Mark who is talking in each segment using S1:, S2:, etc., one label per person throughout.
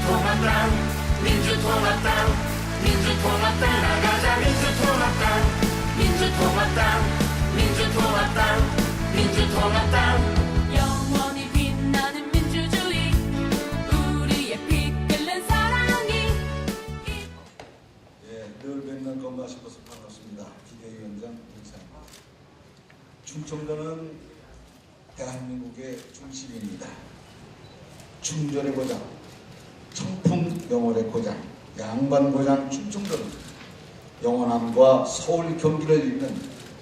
S1: 민주통합당 민주통합당 민주통합당 나가자 민주통합당 민주통합당 민주통합당 민주통합당
S2: 영원히 빛나는 민주주의 우리의 피 끓는 사랑이
S3: 늘 뵙는 것만 싶어서 반갑습니다. 비대위원장 인사입니다. 충청도는 대한민국의 중심입니다. 충전의 고장, 청풍 영월의 고장, 양반 고장 충청도는 영원함과 서울 경기를 잇는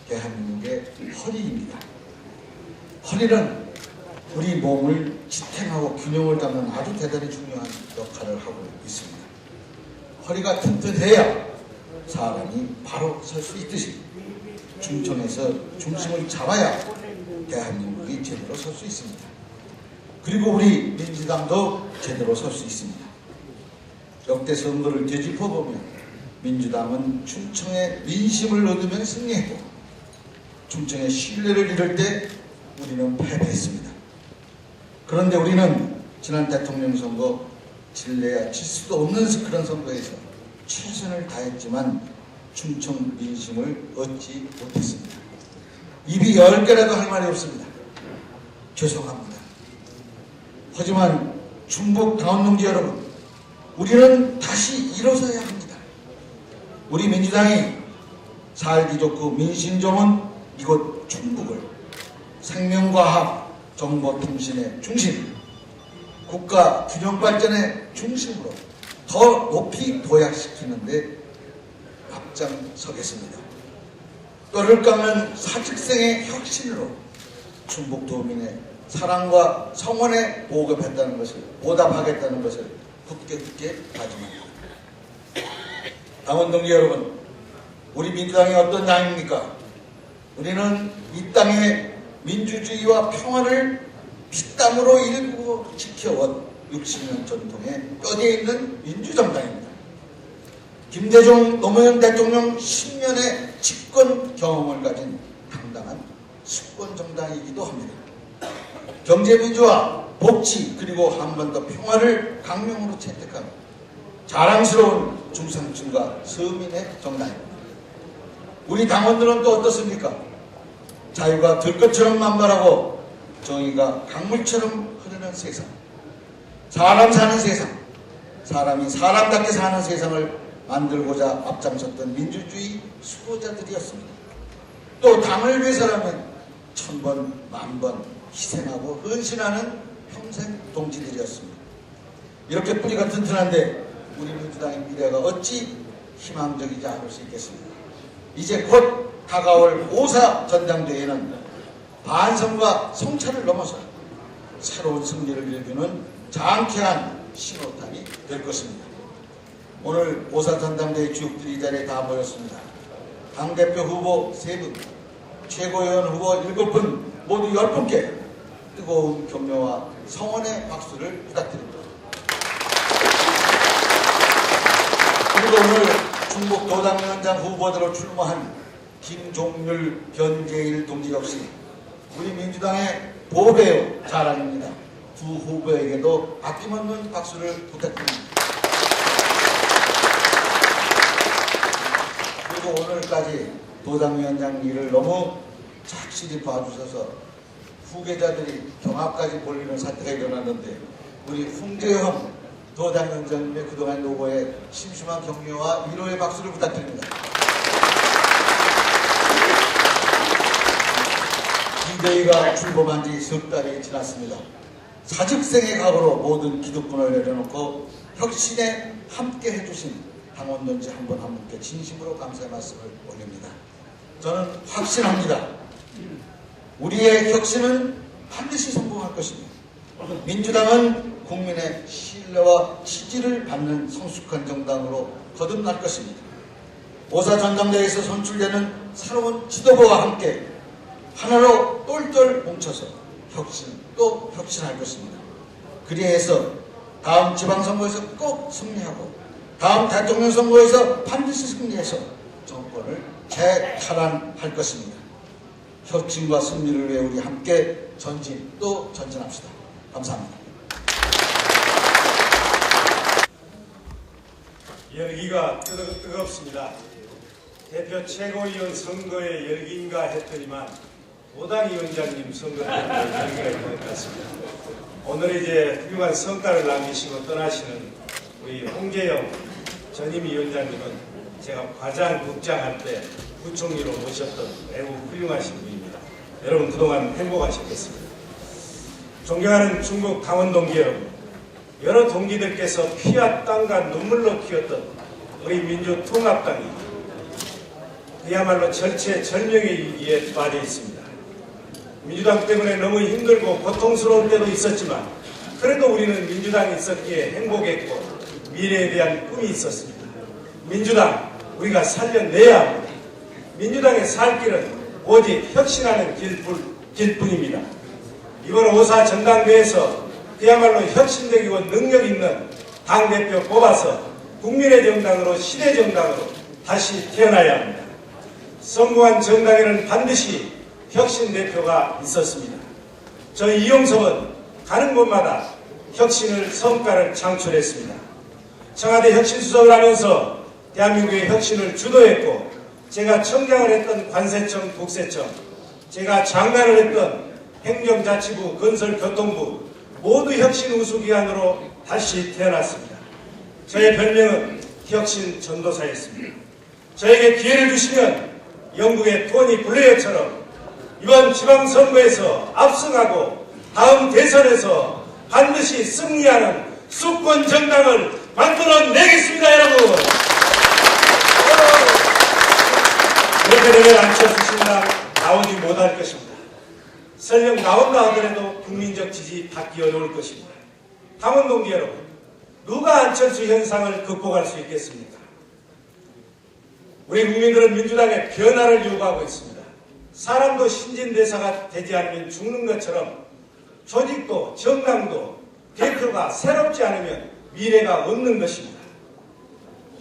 S3: 대한민국의 허리입니다. 허리는 우리 몸을 지탱하고 균형을 잡는 아주 대단히 중요한 역할을 하고 있습니다. 허리가 튼튼해야 사람이 바로 설 수 있듯이 충청에서 중심을 잡아야 대한민국이 제대로 설 수 있습니다. 그리고 우리 민주당도 제대로 설 수 있습니다. 역대 선거를 되짚어보면 민주당은 충청의 민심을 얻으면 승리했고 충청의 신뢰를 잃을 때 우리는 패배했습니다. 그런데 우리는 지난 대통령 선거 질래야 질 수도 없는 그런 선거에서 최선을 다했지만 충청 민심을 얻지 못했습니다. 입이 10개라도 할 말이 없습니다. 죄송합니다. 하지만 충북 당원동지 여러분, 우리는 다시 일어서야 합니다. 우리 민주당이 살기 좋고 민심 좋은 이곳 충북을 생명과학, 정보통신의 중심, 국가 균형발전의 중심으로 더 높이 도약시키는데 앞장서겠습니다. 뼈를 깎는 사직생의 혁신으로 충북도민의 사랑과 성원에 보답하겠다는 것을 굳게 다짐합니다. 당원동지 여러분, 우리 민주당이 어떤 당입니까? 우리는 이 땅의 민주주의와 평화를 피땀으로 일구고 지켜온 60년 전통의 뼈대에 있는 민주정당입니다. 김대중 노무현 대통령 10년의 집권 경험을 가진 당당한 수권정당이기도 합니다. 경제민주화, 복지 그리고 한반도 평화를 강령으로 채택한 자랑스러운 중산층과 서민의 정당입니다. 우리 당원들은 또 어떻습니까? 자유가 들것처럼 만발하고 정의가 강물처럼 흐르는 세상, 사람 사는 세상, 사람이 사람답게 사는 세상을 만들고자 앞장섰던 민주주의 수호자들이었습니다. 또 당을 위해서라면 1000번, 10,000번 희생하고 헌신하는 평생 동지들이었습니다. 이렇게 뿌리가 튼튼한데 우리 민주당의 미래가 어찌 희망적이지 않을 수 있겠습니까? 이제 곧 다가올 5.4 전당대회는 반성과 성찰을 넘어서 새로운 승리를 일구는 장쾌한 신호탄이 될 것입니다. 오늘 5.4 전당대회 주역들이 이 자리에 다 모였습니다. 당대표 후보 3분, 최고위원 후보 7분, 모두 10분께 뜨거운 격려와 성원의 박수를 부탁드립니다. 그리고 오늘 충북 도당위원장 후보들로 출마한 김종률, 변재일 동지 역시 우리 민주당의 보배요 자랑입니다. 두 후보에게도 아낌없는 박수를 부탁드립니다. 그리고 오늘까지 도당위원장 일을 너무 착실히 봐주셔서 후계자들이 경합까지 벌리는 사태가 일어났는데 우리 홍재형 도당위원장님의 그동안 노고에 심심한 격려와 위로의 박수를 부탁드립니다. 비대위가 출범한 지 석 달이 지났습니다. 사직생의 각오로 모든 기득권을 내려놓고 혁신에 함께 해주신 당원동지 한 분 한 분께 진심으로 감사의 말씀을 올립니다. 저는 확신합니다. 우리의 혁신은 반드시 성공할 것입니다. 민주당은 국민의 신뢰와 지지를 받는 성숙한 정당으로 거듭날 것입니다. 5.4 전당대회에서 선출되는 새로운 지도부와 함께 하나로 똘똘 뭉쳐서 혁신 또 혁신할 것입니다. 그리해서 다음 지방선거에서 꼭 승리하고 다음 대통령 선거에서 반드시 승리해서 정권을 재탈환할 것입니다. 혁신과 승리를 위해 우리 함께 전진 또 전진합시다. 감사합니다.
S4: 열기가 뜨겁습니다. 대표 최고위원 선거의 열기인가 했더니만 오당위원장님 선거에 열기가 있는 것 같습니다. 오늘 이제 훌륭한 성과를 남기시고 떠나시는 우리 홍재영 전임 위원장님은 제가 과장 국장할 때 부총리로 모셨던 매우 훌륭하신 분입니다. 여러분 그동안 행복하셨겠습니다. 존경하는 중국 당원 동기 여러분, 여러 동기들께서 피와 땀과 눈물로 키웠던 우리 민주통합당이 그야말로 절체절명의 위기에 빠져 있습니다. 민주당 때문에 너무 힘들고 고통스러울 때도 있었지만 그래도 우리는 민주당이 있었기에 행복했고 미래에 대한 꿈이 있었습니다. 민주당 우리가 살려내야 합니다. 민주당의 살 길은 오직 혁신하는 길뿐입니다. 이번 5.4 전당대회에서 그야말로 혁신적이고 능력 있는 당대표 뽑아서 국민의 정당으로 시대 정당으로 다시 태어나야 합니다. 성공한 정당에는 반드시 혁신 대표가 있었습니다. 저희 이용섭은 가는 곳마다 혁신을 성과를 창출했습니다. 청와대 혁신수석을 하면서 대한민국의 혁신을 주도했고 제가 청장을 했던 관세청, 국세청, 제가 장관을 했던 행정자치부, 건설교통부 모두 혁신 우수기관으로 다시 태어났습니다. 저의 별명은 혁신 전도사였습니다. 저에게 기회를 주시면 영국의 토니 블레어처럼 이번 지방선거에서 압승하고 다음 대선에서 반드시 승리하는 수권 정당을 만들어내겠습니다, 여러분. 이렇게 되면 안철수 신당 나오지 못할 것입니다. 설령 나온다 하더라도 국민적 지지 받기 어려울 것입니다. 당원 동기 여러분, 누가 안철수 현상을 극복할 수 있겠습니까? 우리 국민들은 민주당의 변화를 요구하고 있습니다. 사람도 신진대사가 되지 않으면 죽는 것처럼 조직도 정당도 대표가 새롭지 않으면 미래가 없는 것입니다.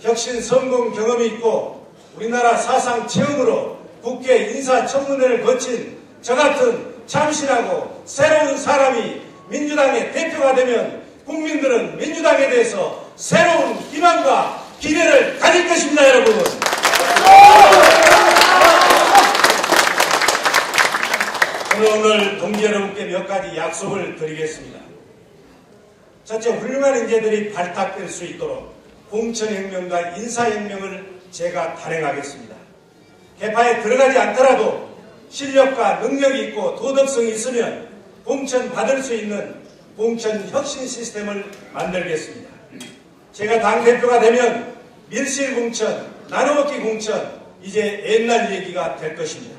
S4: 혁신 성공 경험이 있고 우리나라 사상 체험으로 국회 인사청문회를 거친 저 같은 참신하고 새로운 사람이 민주당의 대표가 되면 국민들은 민주당에 대해서 새로운 희망과 기대를 가질 것입니다, 여러분. 오늘 동지 여러분께 몇 가지 약속을 드리겠습니다. 첫째, 훌륭한 인재들이 발탁될 수 있도록 공천혁명과 인사혁명을 제가 단행하겠습니다. 개파에 들어가지 않더라도 실력과 능력이 있고 도덕성이 있으면 공천 받을 수 있는 공천 혁신 시스템을 만들겠습니다. 제가 당대표가 되면 밀실 공천, 나눠먹기 공천 이제 옛날 얘기가 될 것입니다.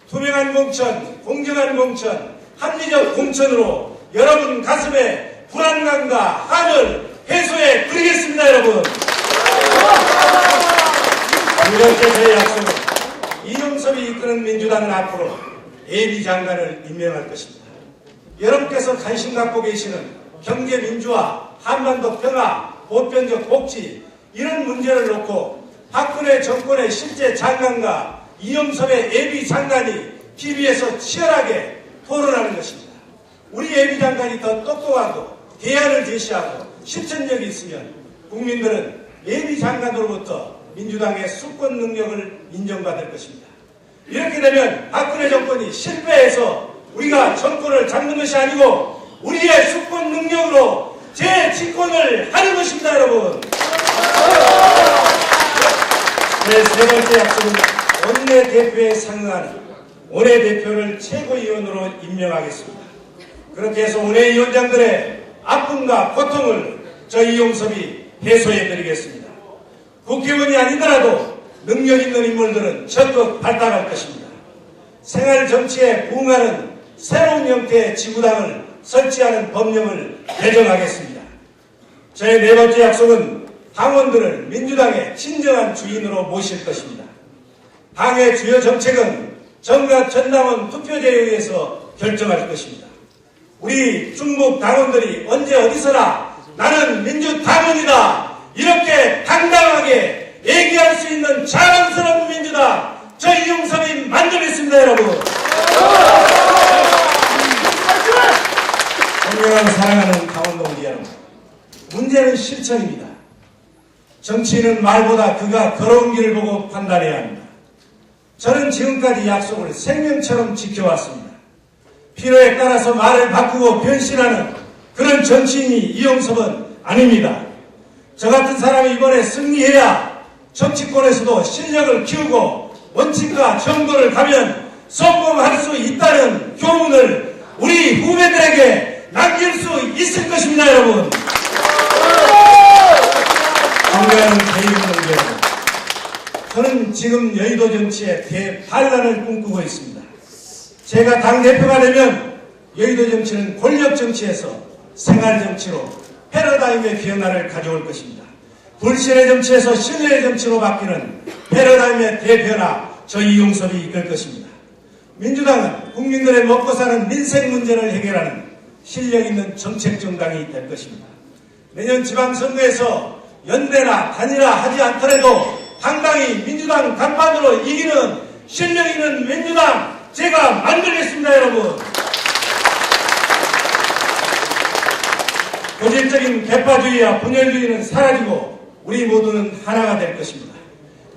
S4: 투명한 공천, 공정한 공천, 합리적 공천으로 여러분 가슴에 불안감과 한을 해소해 드리겠습니다, 여러분. 두 번째 제 약속은 이용섭이 이끄는 민주당은 앞으로 예비장관을 임명할 것입니다. 여러분께서 관심 갖고 계시는 경제 민주화, 한반도 평화, 보편적 복지 이런 문제를 놓고 박근혜 정권의 실제 장관과 이용섭의 예비장관이 TV에서 치열하게 토론하는 것입니다. 우리 예비장관이 더 똑똑하고 대안을 제시하고 실천력이 있으면 국민들은 예비장관으로부터 민주당의 수권 능력을 인정받을 것입니다. 이렇게 되면 박근혜 정권이 실패해서 우리가 정권을 잡는 것이 아니고 우리의 수권 능력으로 재집권을 하는 것입니다, 여러분. 제 세 번째 약속은 원내대표에 상응하는 원내대표를 최고위원으로 임명하겠습니다. 그렇게 해서 원내위원장들의 아픔과 고통을 저희 이용섭이 해소해드리겠습니다. 국회의원이 아니더라도 능력 있는 인물들은 적극 발탁할 것입니다. 생활정치에 부응하는 새로운 형태의 지구당을 설치하는 법령을 개정하겠습니다. 저의 네 번째 약속은 당원들을 민주당의 진정한 주인으로 모실 것입니다. 당의 주요 정책은 정각 전당원 투표제에 의해서 결정할 것입니다. 우리 중국 당원들이 언제 어디서나 나는 민주당원이다 이렇게 당당하게 얘기할 수 있는 자랑스러운 민주당 저희 이용섭이 만들겠습니다, 여러분. 존경하는 사랑하는 당원 동지 여러분, 문제는 실천입니다. 정치인은 말보다 그가 걸어온 길을 보고 판단해야 합니다. 저는 지금까지 약속을 생명처럼 지켜왔습니다. 필요에 따라서 말을 바꾸고 변신하는 그런 정치인이 이용섭은 아닙니다. 저 같은 사람이 이번에 승리해야 정치권에서도 실력을 키우고 원칙과 정도를 가면 성공할 수 있다는 교훈을 우리 후배들에게 남길 수 있을 것입니다, 여러분. 존경하는 대의원들 여러분, 저는 지금 여의도 정치의 대반란을 꿈꾸고 있습니다. 제가 당대표가 되면 여의도 정치는 권력 정치에서 생활 정치로 패러다임의 변화를 가져올 것입니다. 불신의 정치에서 신뢰의 정치로 바뀌는 패러다임의 대변화, 저 이용섭이 이끌 것입니다. 민주당은 국민들의 먹고 사는 민생 문제를 해결하는 실력 있는 정책 정당이 될 것입니다. 내년 지방선거에서 연대나 단일화 하지 않더라도 당당히 민주당 간판으로 이기는 실력 있는 민주당 제가 만들겠습니다, 여러분. 고질적인 개파주의와 분열주의는 사라지고 우리 모두는 하나가 될 것입니다.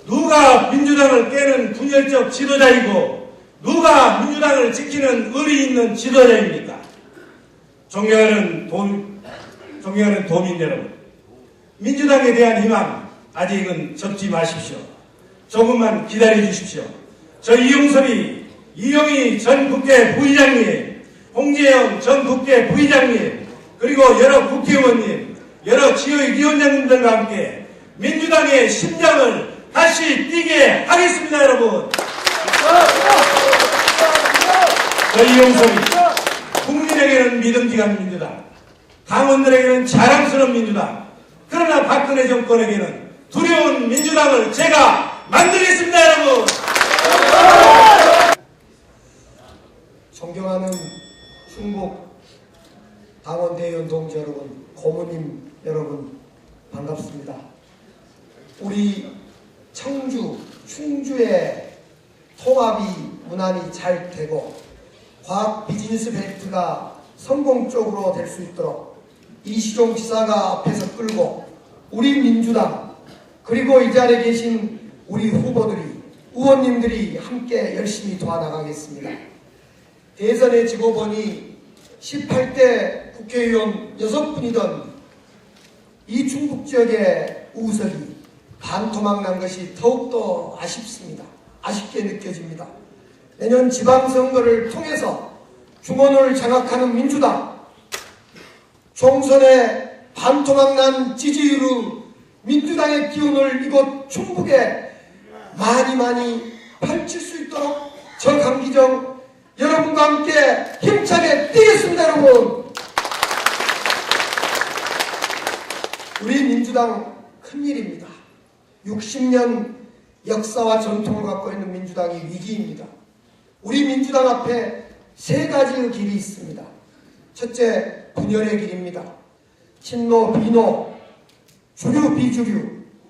S4: 누가 민주당을 깨는 분열적 지도자이고 누가 민주당을 지키는 의리 있는 지도자입니까? 존경하는 도민 여러분, 민주당에 대한 희망 아직은 접지 마십시오. 조금만 기다려 주십시오. 저 이용섭이 이영희 전 국회 부의장님, 홍재영 전 국회 부의장님, 그리고 여러 국회의원님, 여러 지역위원장님들과 함께 민주당의 심장을 다시 뛰게 하겠습니다, 여러분. 저 이용섭이 국민에게는 믿음직한 민주당, 당원들에게는 자랑스러운 민주당, 그러나 박근혜 정권에게는 두려운 민주당을 제가 만들겠습니다, 여러분.
S5: 존경하는 충북 당원대의원 동지 여러분, 고모님 여러분, 반갑습니다. 우리 청주, 충주의 통합이 무난히 잘 되고 과학 비즈니스 벨트가 성공적으로 될 수 있도록 이시종 지사가 앞에서 끌고 우리 민주당 그리고 이 자리에 계신 우리 후보들이, 의원님들이 함께 열심히 도와나가겠습니다. 대선에 지고 보니 18대 국회의원 6분이던 이 충북 지역의 우석이 반토막 난 것이 더욱더 아쉽습니다. 아쉽게 느껴집니다. 내년 지방선거를 통해서 중원을 장악하는 민주당, 총선에 반토막 난 지지율로 민주당의 기운을 이곳 충북에 많이 펼칠 수 있도록 저 강기정 여러분과 함께 힘차게 뛰겠습니다, 여러분. 우리 민주당 큰일입니다. 60년 역사와 전통을 갖고 있는 민주당이 위기입니다. 우리 민주당 앞에 3가지의 길이 있습니다. 첫째, 분열의 길입니다. 친노, 비노, 주류, 비주류,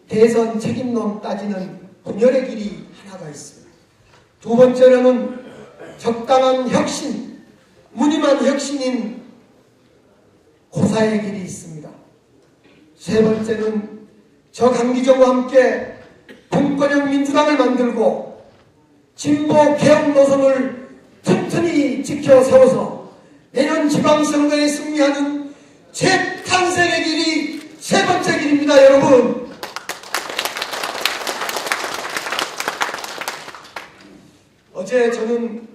S5: 대선 책임론 따지는 분열의 길이 하나가 있습니다. 두 번째로는 적당한 혁신, 무늬만 혁신인 고사의 길이 있습니다. 세 번째는 저 강기정과 함께 분권형 민주당을 만들고 진보 개혁 노선을 튼튼히 지켜 세워서 내년 지방선거에 승리하는 재탄생의 길이 세 번째 길입니다, 여러분. 어제 저는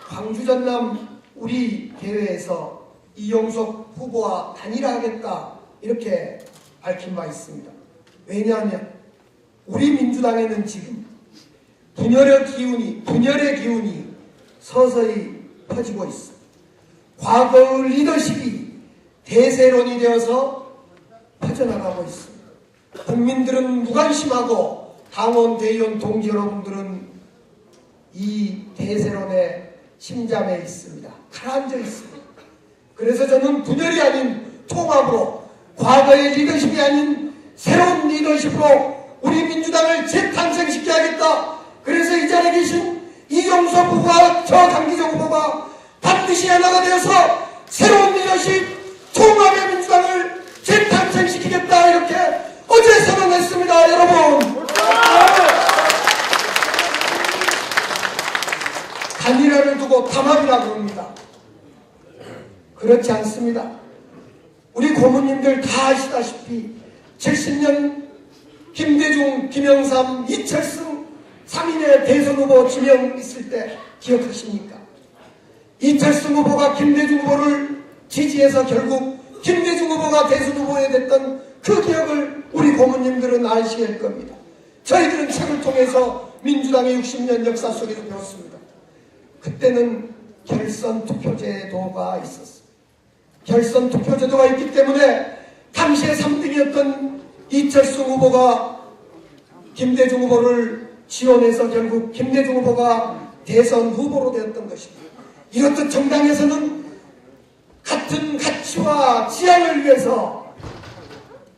S5: 광주 전남 우리 대회에서 이용석 후보와 단일화하겠다 이렇게 밝힌 바 있습니다. 왜냐하면 우리 민주당에는 지금 분열의 기운이 서서히 퍼지고 있습니다. 과거의 리더십이 대세론이 되어서 퍼져나가고 있습니다. 국민들은 무관심하고 당원, 대의원, 동지 여러분들은 이 대세론의 심장에 있습니다. 가라앉아 있습니다. 그래서 저는 분열이 아닌 통합으로, 과거의 리더십이 아닌 새로운 리더십으로 우리 민주당을 재탄생시켜야겠다. 그래서 이 자리에 계신 이용섭 후보와 저 강기정 후보가 반드시 하나가 되어서 새로운 리더십, 통합의 민주당을 재탄생시키겠다 이렇게 어제 선언했습니다. 있습니까, 여러분? 단일화를 두고 담합이라고 합니다. 그렇지 않습니다. 우리 고모님들 다 아시다시피 70년 김대중, 김영삼, 이철승 3인의 대선 후보 지명 있을 때 기억하십니까? 이철승 후보가 김대중 후보를 지지해서 결국 김대중 후보가 대선 후보에 됐던 그 기억을 우리 고모님들은 아실 겁니다. 저희들은 책을 통해서 민주당의 60년 역사 속에서 배웠습니다. 그때는 결선 투표제도가 있었습니다. 결선 투표제도가 있기 때문에 당시에 3등이었던 이철승 후보가 김대중 후보를 지원해서 결국 김대중 후보가 대선 후보로 되었던 것입니다. 이렇듯 정당에서는 같은 가치와 지향을 위해서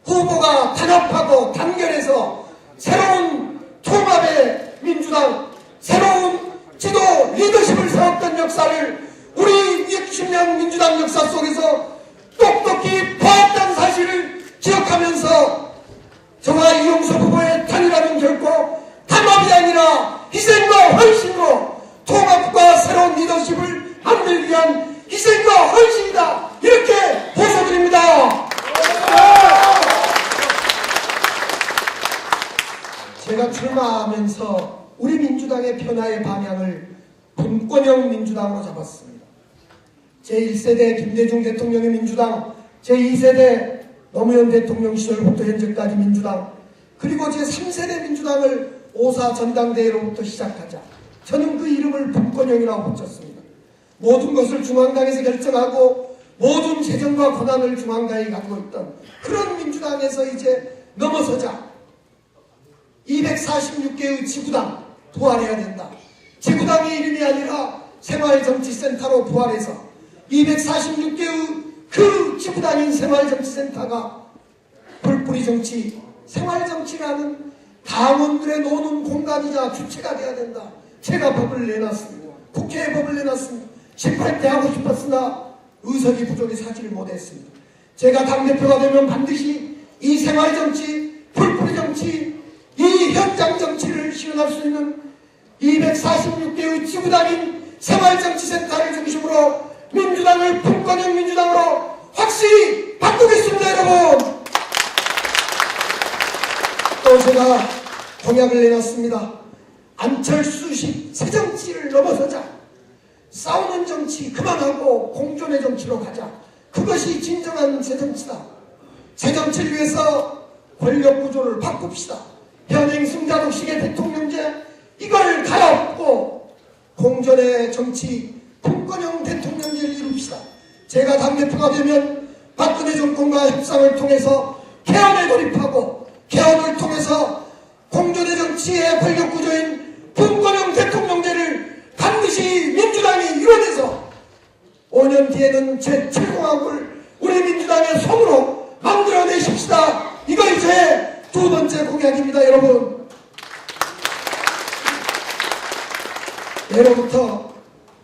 S5: 후보가 단합하고 단결해서 새로운 통합의 민주당, 새로운 지도 리더십을 세웠던 역사를 우리 60년 민주당 역사 속에서 똑똑히 보았다는 사실을 기억하면서 저와 이용석 후보의 단일화는 결코 담합이 아니라 희생과 헌신으로 통합과 새로운 리더십을 만들기 위한 희생과 헌신이다, 이렇게 호소드립니다. 제가 출마하면서 우리 민주당의 변화의 방향을 분권형 민주당으로 잡았습니다. 제1세대 김대중 대통령의 민주당, 제2세대 노무현 대통령 시절부터 현재까지 민주당, 그리고 제3세대 민주당을 5.4 전당대회로부터 시작하자 저는 그 이름을 분권형이라고 붙였습니다. 모든 것을 중앙당에서 결정하고 모든 재정과 권한을 중앙당이 가지고 있던 그런 민주당에서 이제 넘어서자 246개의 지구당 부활해야 된다. 지구당의 이름이 아니라 생활정치센터로 부활해서 246개의 그 지구당인 생활정치센터가 불뿌리 정치, 생활정치라는 당원들의 노는 공간이자 주체가 돼야 된다. 제가 법을 내놨습니다. 국회에 법을 내놨습니다. 18대 하고 싶었으나 의석이 부족해서 하지를 못했습니다. 제가 당대표가 되면 반드시 이 생활정치, 불뿌리 정치, 이 현장 정치를 실현할 수 있는 246개의 지구당인 생활정치센터를 중심으로 민주당을 분권형 민주당으로 확실히 바꾸겠습니다, 여러분. 또 제가 공약을 내놨습니다. 안철수식 새정치를 넘어서자. 싸우는 정치 그만하고 공존의 정치로 가자. 그것이 진정한 새정치다. 새정치를 위해서 권력구조를 바꿉시다. 현행 승자독식의 대통령제 이걸 갈아엎고 공존의 정치 분권형 대통령제를 이룹시다. 제가 당대표가 되면 박근혜 정권과 협상을 통해서 개헌에 돌입하고 개헌을 통해서 공존의 정치의 권력구조인 분권형 대통령제를 반드시 민주당이 이뤄내서 5년 뒤에는 제7공화국을 우리 민주당의 손으로 만들어내십시다. 이것이 제 두 번째 공약입니다, 여러분. 예로부터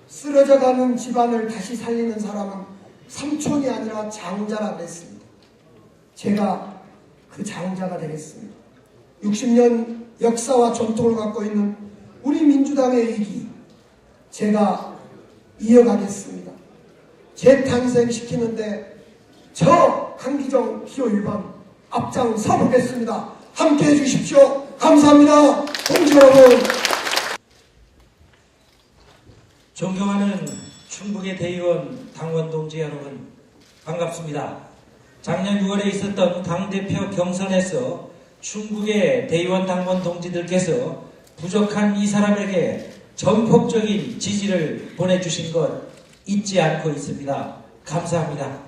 S5: 쓰러져가는 집안을 다시 살리는 사람은 삼촌이 아니라 장자라 그랬습니다. 제가 그 장자가 되겠습니다. 60년 역사와 전통을 갖고 있는 우리 민주당의 위기 제가 이어가겠습니다. 재탄생시키는데 저 강기정 기호 1번 앞장서 보겠습니다. 함께해 주십시오. 감사합니다. 동지 여러분.
S6: 존경하는 충북의 대의원 당원 동지 여러분, 반갑습니다. 작년 6월에 있었던 당대표 경선에서 충북의 대의원 당원 동지들께서 부족한 이 사람에게 전폭적인 지지를 보내주신 것 잊지 않고 있습니다. 감사합니다.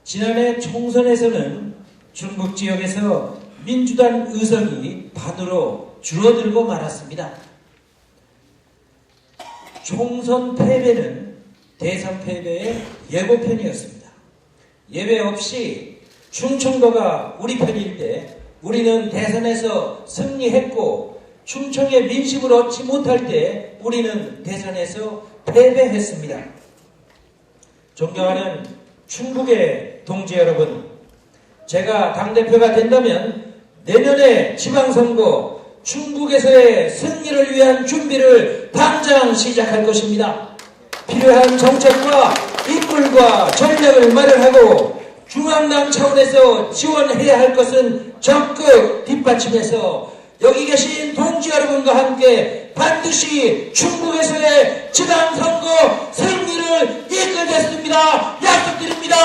S6: 지난해 총선에서는 충북 지역에서 민주당 의석이 반으로 줄어들고 말았습니다. 총선 패배는 대선 패배의 예고편이었습니다. 예외 없이 충청도가 우리 편일 때 우리는 대선에서 승리했고 충청의 민심을 얻지 못할 때 우리는 대선에서 패배했습니다. 존경하는 충북의 동지 여러분, 제가 당대표가 된다면 내년에 지방선거 충북에서의 승리를 위한 준비를 당장 시작할 것입니다. 필요한 정책과 인물과 전략을 마련하고 중앙당 차원에서 지원해야 할 것은 적극 뒷받침해서 여기 계신 동지 여러분과 함께 반드시 충북에서의 지방선거 승리를 이끌겠습니다. 약속드립니다.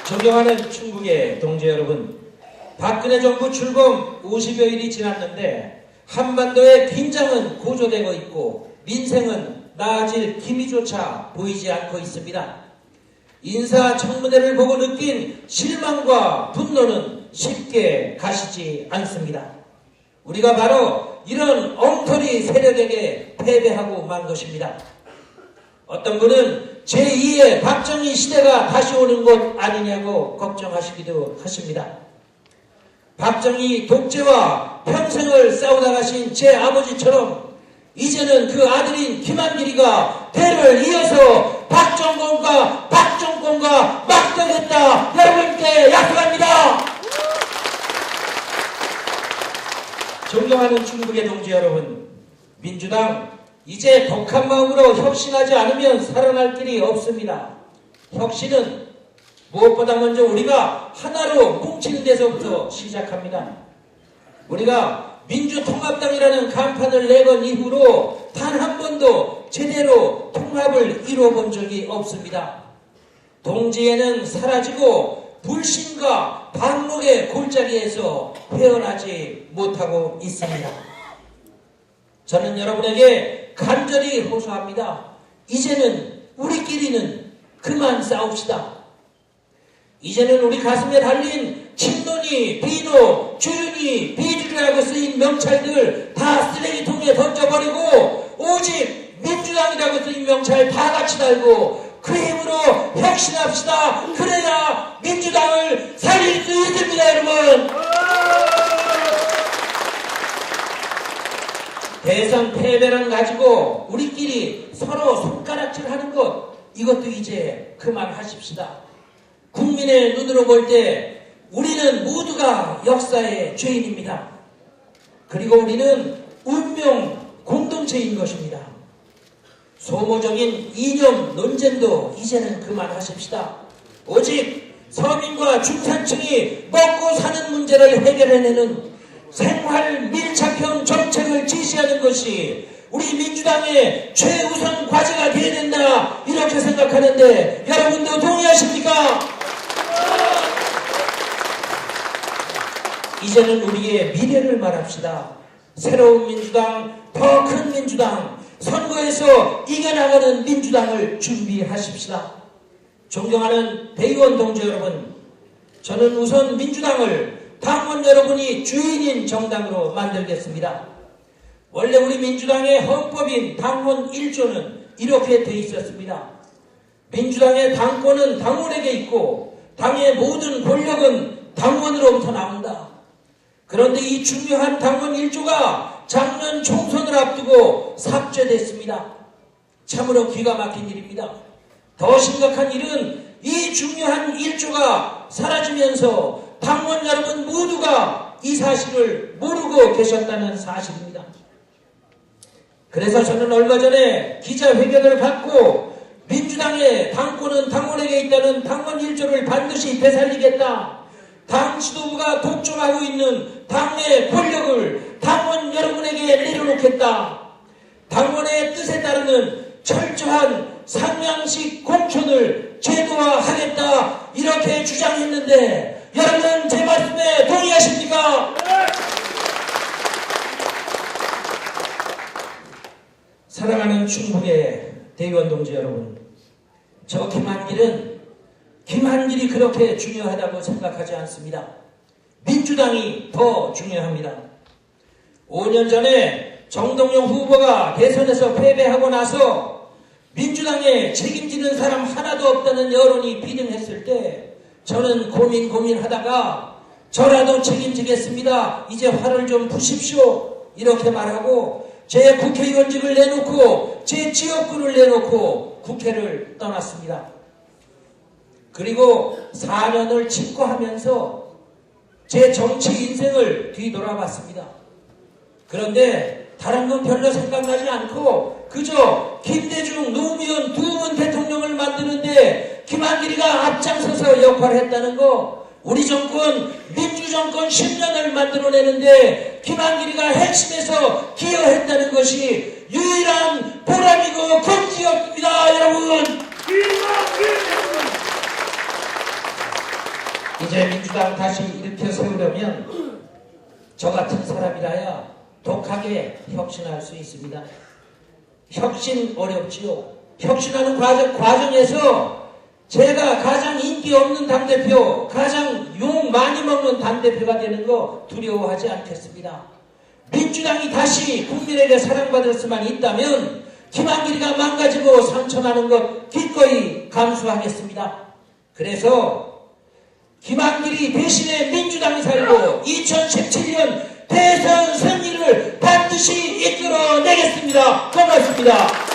S6: 존경하는 충북의 동지 여러분, 박근혜 정부 출범 50여일이 지났는데 한반도의 긴장은 고조되고 있고 민생은 나아질 기미조차 보이지 않고 있습니다. 인사청문회를 보고 느낀 실망과 분노는 쉽게 가시지 않습니다. 우리가 바로 이런 엉터리 세력에게 패배하고 만 것입니다. 어떤 분은 제2의 박정희 시대가 다시 오는 것 아니냐고 걱정하시기도 하십니다. 박정희 독재와 평생을 싸우다 가신 제 아버지처럼 이제는 그 아들인 김한길이가 대를 이어서 박정권과 맞서겠다 여러분께 약속합니다. 존경하는 충북의 동지 여러분, 민주당 이제 독한 마음으로 혁신하지 않으면 살아날 길이 없습니다. 혁신은 무엇보다 먼저 우리가 하나로 뭉치는 데서부터 시작합니다. 우리가 민주통합당이라는 간판을 내건 이후로 단 한 번도 제대로 통합을 이루어본 적이 없습니다. 동지에는 사라지고 불신과 반목의 골짜기에서 헤어나지 못하고 있습니다. 저는 여러분에게 간절히 호소합니다. 이제는 우리끼리는 그만 싸웁시다. 이제는 우리 가슴에 달린 친노니, 비노, 주윤이, 비주류라고 쓰인 명찰들 다 쓰레기통에 던져버리고 오직 민주당이라고 쓰인 명찰 다 같이 달고 그 힘으로 혁신합시다. 그래야 민주당을 살릴 수 있습니다, 여러분. 대선 패배를 가지고 우리끼리 서로 손가락질하는 것, 이것도 이제 그만하십시다. 국민의 눈으로 볼 때 우리는 모두가 역사의 죄인입니다. 그리고 우리는 운명 공동체인 것입니다. 소모적인 이념 논쟁도 이제는 그만하십시다. 오직 서민과 중산층이 먹고 사는 문제를 해결해내는 생활 밀착형 정책을 지시하는 것이 우리 민주당의 최우선 과제가 되어야 된다, 이렇게 생각하는데 여러분도 동의하십니까? 이제는 우리의 미래를 말합시다. 새로운 민주당, 더 큰 민주당, 선거에서 이겨나가는 민주당을 준비하십시다. 존경하는 대의원 동지 여러분, 저는 우선 민주당을 당원 여러분이 주인인 정당으로 만들겠습니다. 원래 우리 민주당의 헌법인 당원 1조는 이렇게 돼 있었습니다. 민주당의 당권은 당원에게 있고 당의 모든 권력은 당원으로부터 나온다. 그런데 이 중요한 당원 1조가 작년 총선을 앞두고 삭제됐습니다. 참으로 기가 막힌 일입니다. 더 심각한 일은 이 중요한 1조가 사라지면서 당원 여러분 모두가 이 사실을 모르고 계셨다는 사실입니다. 그래서 저는 얼마 전에 기자회견을 갖고 민주당의 당권은 당원에게 있다는 당원 1조를 반드시 되살리겠다. 당 지도부가 독점하고 있는 당의 권력을 당원 여러분에게 내려놓겠다. 당원의 뜻에 따르는 철저한 상향식 공천을 제도화하겠다, 이렇게 주장했는데 여러분 제 말씀에 동의하십니까? 사랑하는 충북의 대의원 동지 여러분, 저 김한길이 그렇게 중요하다고 생각하지 않습니다. 민주당이 더 중요합니다. 5년 전에 정동영 후보가 대선에서 패배하고 나서 민주당에 책임지는 사람 하나도 없다는 여론이 비등했을 때 저는 고민하다가 저라도 책임지겠습니다. 이제 화를 좀 푸십시오, 이렇게 말하고 제 국회의원직을 내놓고 제 지역구를 내놓고 국회를 떠났습니다. 그리고 4년을 집권하면서 제 정치 인생을 뒤돌아봤습니다. 그런데 다른 건 별로 생각나지 않고 그저 김대중, 노무현 두 분 대통령을 만드는데 김한길이가 앞장서서 역할을 했다는 거, 우리 정권 민주정권 10년을 만들어내는데 김한길이가 핵심에서 기여했다는 것이 유일한 보람이고 긍지였습니다. 여러분, 이제 민주당 다시 일으켜 세우려면 저 같은 사람이라야 독하게 혁신할 수 있습니다. 혁신 어렵지요. 혁신하는 과정에서 제가 가장 인기 없는 당대표, 가장 욕 많이 먹는 당대표가 되는 거 두려워하지 않겠습니다. 민주당이 다시 국민에게 사랑받을 수만 있다면 김한길이가 망가지고 상처나는 것 기꺼이 감수하겠습니다. 그래서 김한길이 대신에 민주당이 살고 2017년 대선 승리를 반드시 이끌어내겠습니다. 고맙습니다.